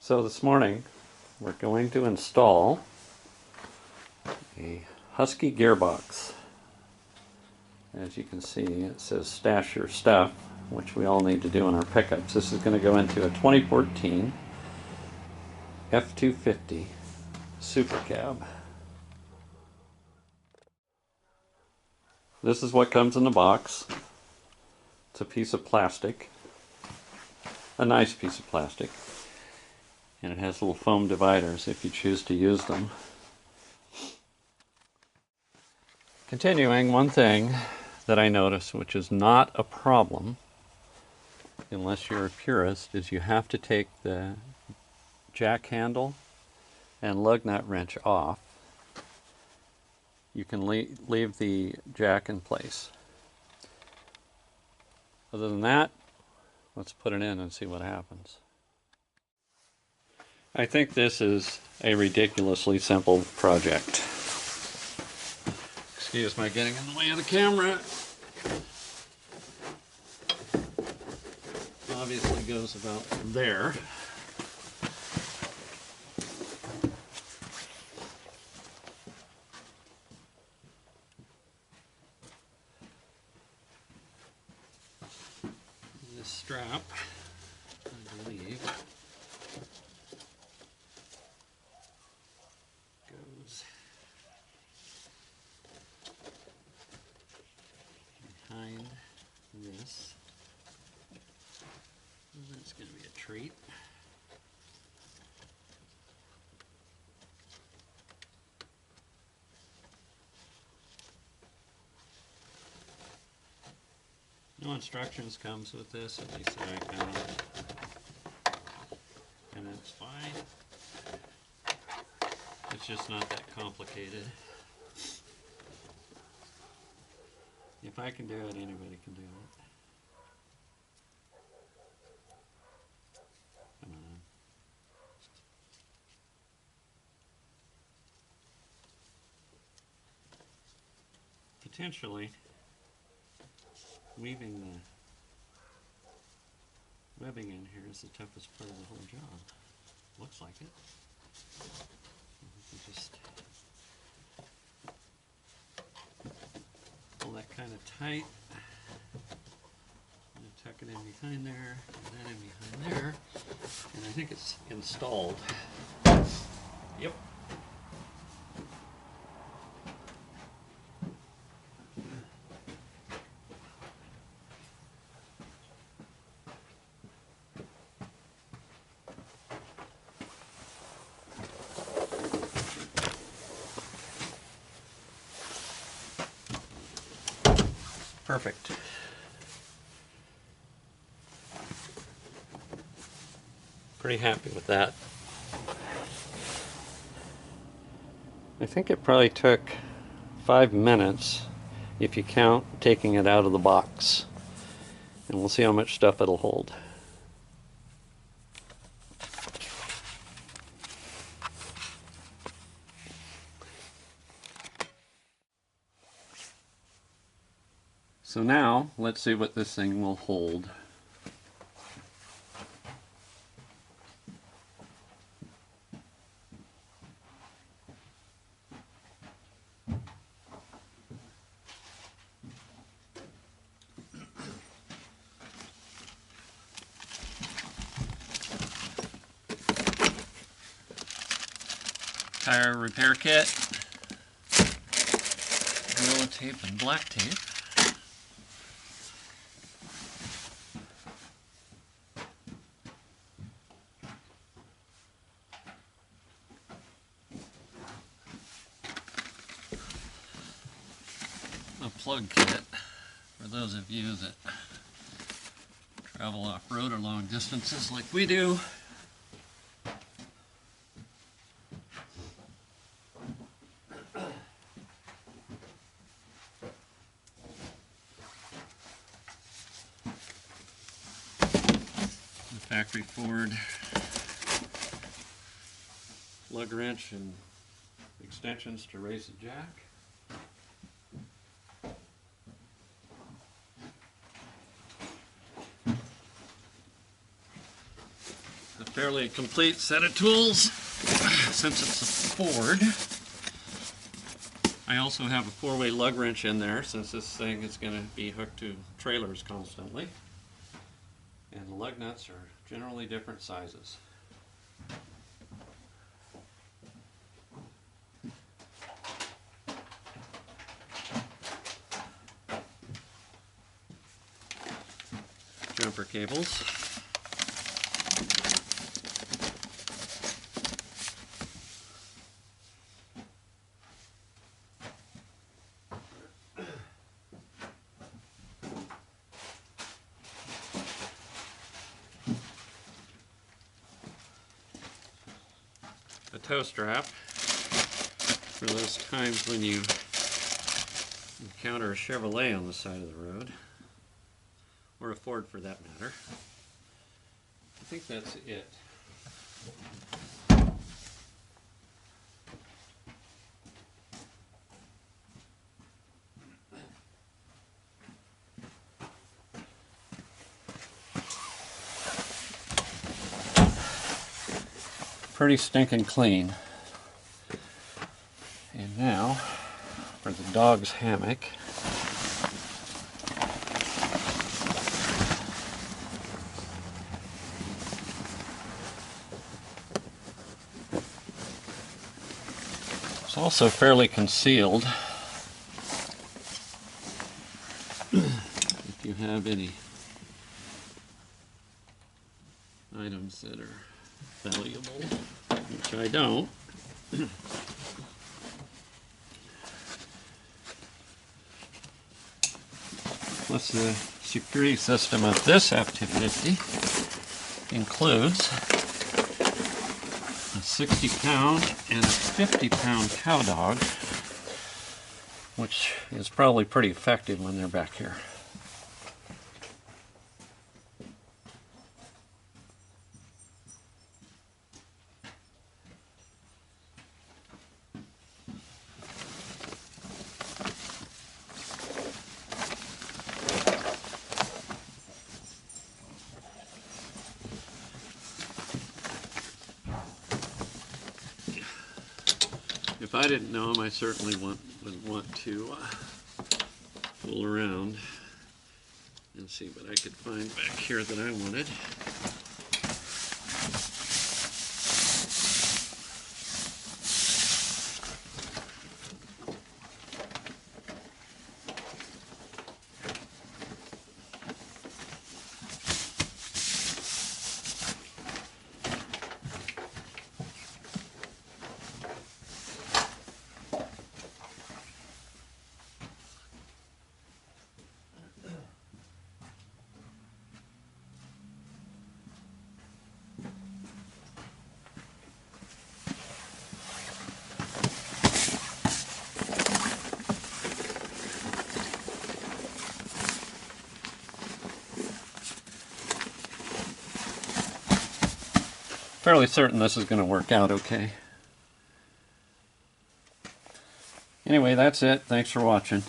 So this morning we're going to install a Husky gearbox. As you can see, it says stash your stuff, which we all need to do in our pickups. This is going to go into a 2014 F-250 Super Cab. This is what comes in the box. It's a piece of plastic, a nice piece of plastic, and it has little foam dividers if you choose to use them. Continuing, one thing that I noticed, which is not a problem unless you're a purist, is you have to take the jack handle and lug nut wrench off. You can leave the jack in place. Other than that, let's put it in and see what happens. I think this is a ridiculously simple project. Excuse my getting in the way of the camera. Obviously goes about there. This strap, I believe, goes behind this. That's going to be a treat. No instructions comes with this, at least that I found. And it's fine. It's just not that complicated. If I can do it, anybody can do it. Come on. Potentially, weaving the webbing in here is the toughest part of the whole job. Looks like it. You just pull that kind of tight. I'm going to tuck it in behind there, and that in behind there, and I think it's installed. Yep. Perfect. Pretty happy with that. I think it probably took 5 minutes if you count taking it out of the box. And we'll see how much stuff it'll hold. So now, let's see what this thing will hold. Tire repair kit, Gorilla tape and black tape. A plug kit for those of you that travel off-road or long distances like we do. The factory Ford lug wrench and extensions to raise the jack. fairly complete set of tools since it's a Ford. I also have a 4-way lug wrench in there since this thing is going to be hooked to trailers constantly. And the lug nuts are generally different sizes. Jumper cables. A tow strap for those times when you encounter a Chevrolet on the side of the road, or a Ford for that matter. I think that's it. Pretty stinking clean. And now for the dog's hammock. It's also fairly concealed. If you have any items that are valuable, which I don't. Plus the security system of this F-250 includes a 60-pound and a 50-pound cow dog, which is probably pretty effective when they're back here. If I didn't know him, I certainly would want to fool around and see what I could find back here that I wanted. Fairly certain this is going to work out okay. Anyway, that's it. Thanks for watching.